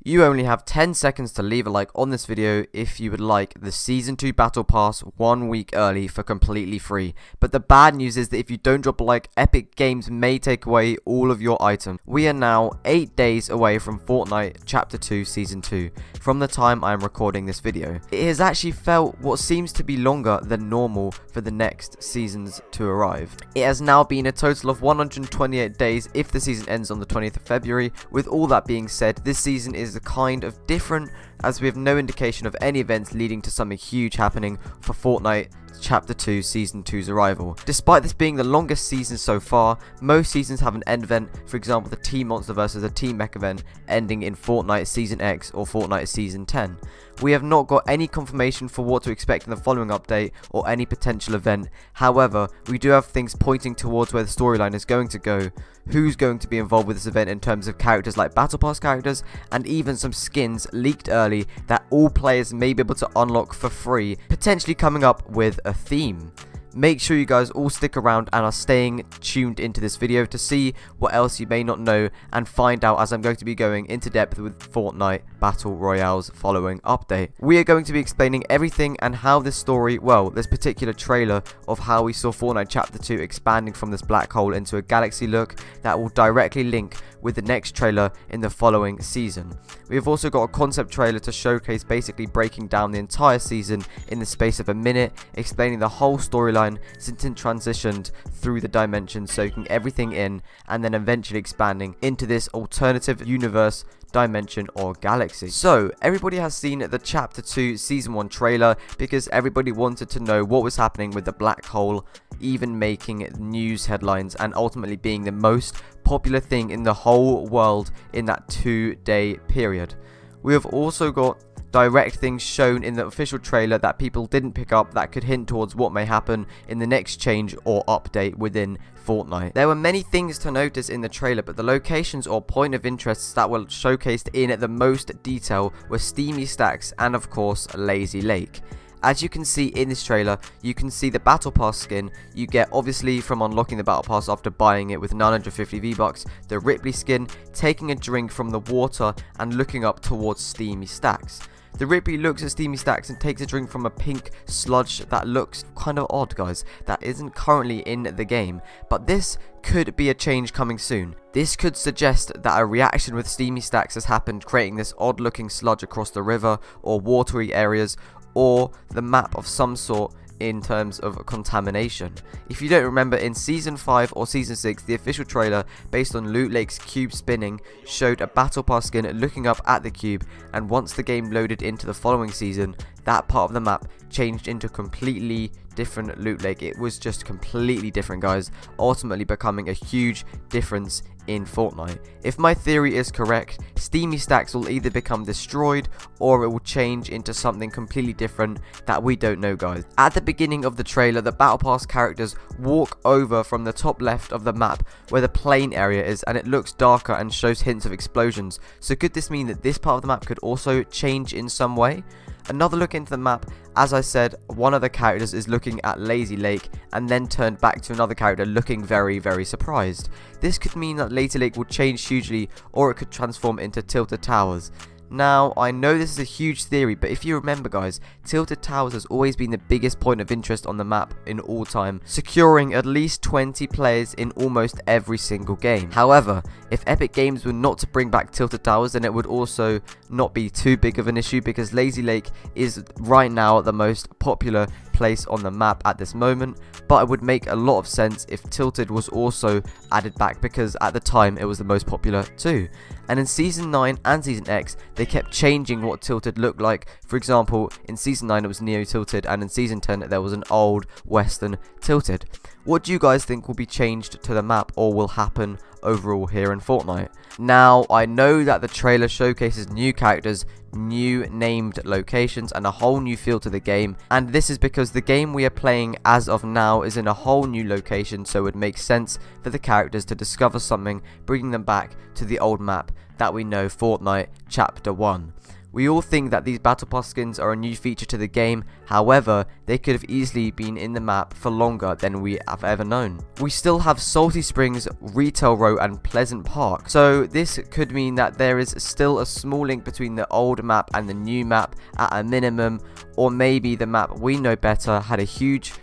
You only have 10 seconds to leave a like on this video if you would like the Season 2 Battle Pass 1 week early for completely free. But the bad news is that if you don't drop a like, Epic Games may take away all of your items. We are now 8 days away from Fortnite Chapter 2 Season 2 from the time I am recording this video. It has actually felt what seems to be longer than normal for the next seasons to arrive. It has now been a total of 128 days if the season ends on the 20th of February. With all that being said, this season is kind of different as we have no indication of any events leading to something huge happening for Fortnite Chapter 2 Season 2's arrival. Despite this being the longest season so far, most seasons have an end event, for example the Team Monster vs the Team Mech event ending in Fortnite Season X or Fortnite Season 10. We have not got any confirmation for what to expect in the following update or any potential event. However, we do have things pointing towards where the storyline is going to go, who's going to be involved with this event in terms of characters like Battle Pass characters, and even some skins leaked early that all players may be able to unlock for free, potentially coming up with a theme. Make sure you guys all stick around and are staying tuned into this video to see what else you may not know and find out, as I'm going to be going into depth with Fortnite Battle Royale's following update. We are going to be explaining everything and how this story, well, this particular trailer of how we saw Fortnite Chapter 2 expanding from this black hole into a galaxy look, that will directly link with the next trailer in the following season. We have also got a concept trailer to showcase basically breaking down the entire season in the space of a minute, explaining the whole storyline since it transitioned through the dimensions, soaking everything in and then eventually expanding into this alternative universe, dimension or galaxy. So everybody has seen the Chapter 2 Season 1 trailer because everybody wanted to know what was happening with the black hole, even making news headlines and ultimately being the most popular thing in the whole world in that 2-day period. We have also got direct things shown in the official trailer that people didn't pick up that could hint towards what may happen in the next change or update within Fortnite. There were many things to notice in the trailer, but the locations or point of interests that were showcased in the most detail were Steamy Stacks and of course Lazy Lake. As you can see in this trailer, you can see the Battle Pass skin you get obviously from unlocking the Battle Pass after buying it with 950 V-Bucks, the Ripley skin, taking a drink from the water and looking up towards Steamy Stacks. The Ripley looks at Steamy Stacks and takes a drink from a pink sludge that looks kind of odd, guys. That isn't currently in the game, but this could be a change coming soon. This could suggest that a reaction with Steamy Stacks has happened, creating this odd looking sludge across the river or watery areas, or the map of some sort in terms of contamination. If you don't remember, in Season 5 or Season 6, the official trailer based on Loot Lake's cube spinning showed a Battle Pass skin looking up at the cube, and once the game loaded into the following season, that part of the map changed into completely different Loot Lake. It was just completely different, guys, ultimately becoming a huge difference in Fortnite. If my theory is correct, Steamy Stacks will either become destroyed or it will change into something completely different that we don't know, guys. At the beginning of the trailer, the Battle Pass characters walk over from the top left of the map where the plain area is, and it looks darker and shows hints of explosions. So could this mean that this part of the map could also change in some way? Another look into the map, as I said, one of the characters is looking at Lazy Lake and then turned back to another character looking very, very surprised. This could mean that Lazy Lake will change hugely, or it could transform into Tilted Towers. Now, I know this is a huge theory, but if you remember, guys, Tilted Towers has always been the biggest point of interest on the map in all time, securing at least 20 players in almost every single game. However, if Epic Games were not to bring back Tilted Towers, then it would also not be too big of an issue, because Lazy Lake is right now the most popular place on the map at this moment, but it would make a lot of sense if Tilted was also added back, because at the time it was the most popular too. And in Season 9 and Season X, they kept changing what Tilted looked like. For example, in Season 9 it was Neo Tilted, and in Season 10 there was an old Western Tilted. What do you guys think will be changed to the map or will happen overall here in Fortnite? Now, I know that the trailer showcases new characters, new named locations, and a whole new feel to the game, and this is because the game we are playing as of now is in a whole new location, so it would make sense for the characters to discover something, bringing them back to the old map that we know, Fortnite Chapter 1. We all think that these Battle Pass skins are a new feature to the game, however, they could have easily been in the map for longer than we have ever known. We still have Salty Springs, Retail Row and Pleasant Park, so this could mean that there is still a small link between the old map and the new map at a minimum, or maybe the map we know better had a huge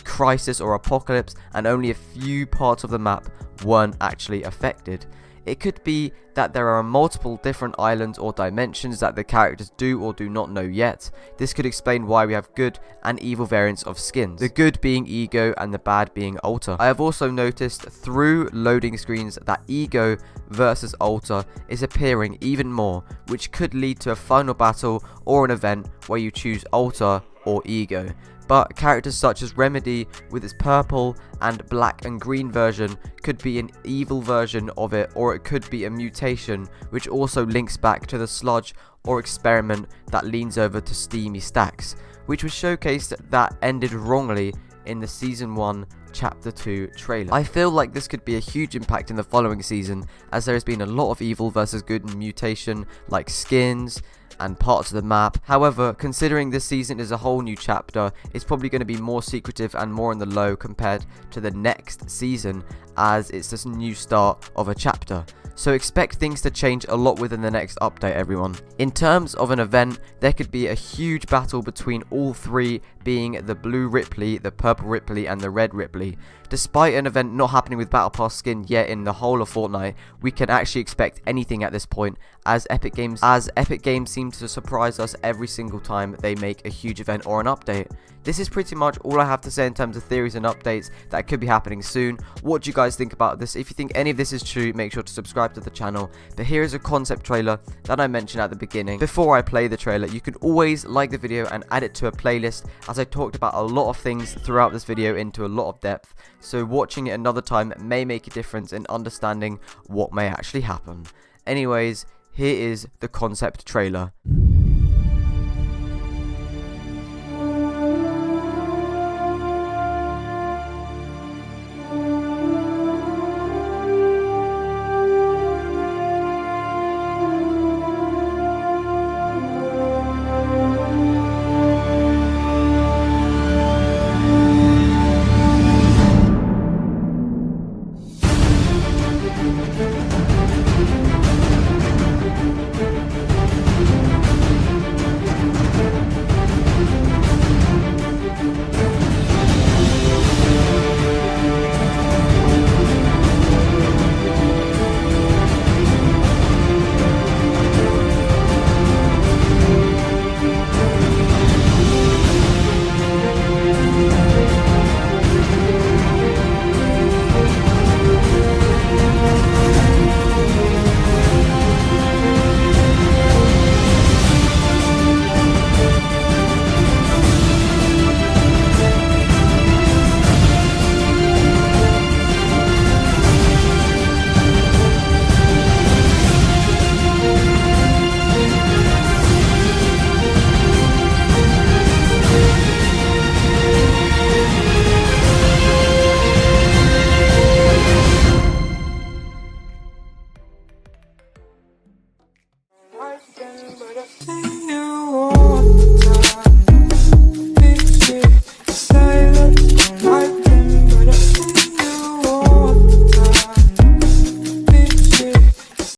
crisis or apocalypse and only a few parts of the map weren't actually affected. It could be that there are multiple different islands or dimensions that the characters do or do not know yet. This could explain why we have good and evil variants of skins, the good being Ego and the bad being Alter. I have also noticed through loading screens that Ego versus Alter is appearing even more, which could lead to a final battle or an event where you choose Alter or Ego. But characters such as Remedy with its purple and black and green version could be an evil version of it, or it could be a mutation which also links back to the sludge or experiment that leans over to steamy stacks, which was showcased that ended wrongly in the Season 1 Chapter 2 trailer. I feel like this could be a huge impact in the following season, as there has been a lot of evil versus good mutation like skins and parts of the map. However, considering this season is a whole new chapter, it's probably going to be more secretive and more on the low compared to the next season, as it's just a new start of a chapter. So expect things to change a lot within the next update, everyone. In terms of an event, there could be a huge battle between all three, being the blue Ripley, the purple Ripley and the red Ripley. Despite an event not happening with Battle Pass skin yet in the whole of Fortnite, we can actually expect anything at this point, as Epic Games seem to surprise us every single time they make a huge event or an update. This is pretty much all I have to say in terms of theories and updates that could be happening soon. What do you guys think about this? If you think any of this is true, make sure to subscribe to the channel. But here is a concept trailer that I mentioned at the beginning. Before I play the trailer, you can always like the video and add it to a playlist, as I talked about a lot of things throughout this video into a lot of depth. So watching it another time may make a difference in understanding what may actually happen. Anyways, here is the concept trailer.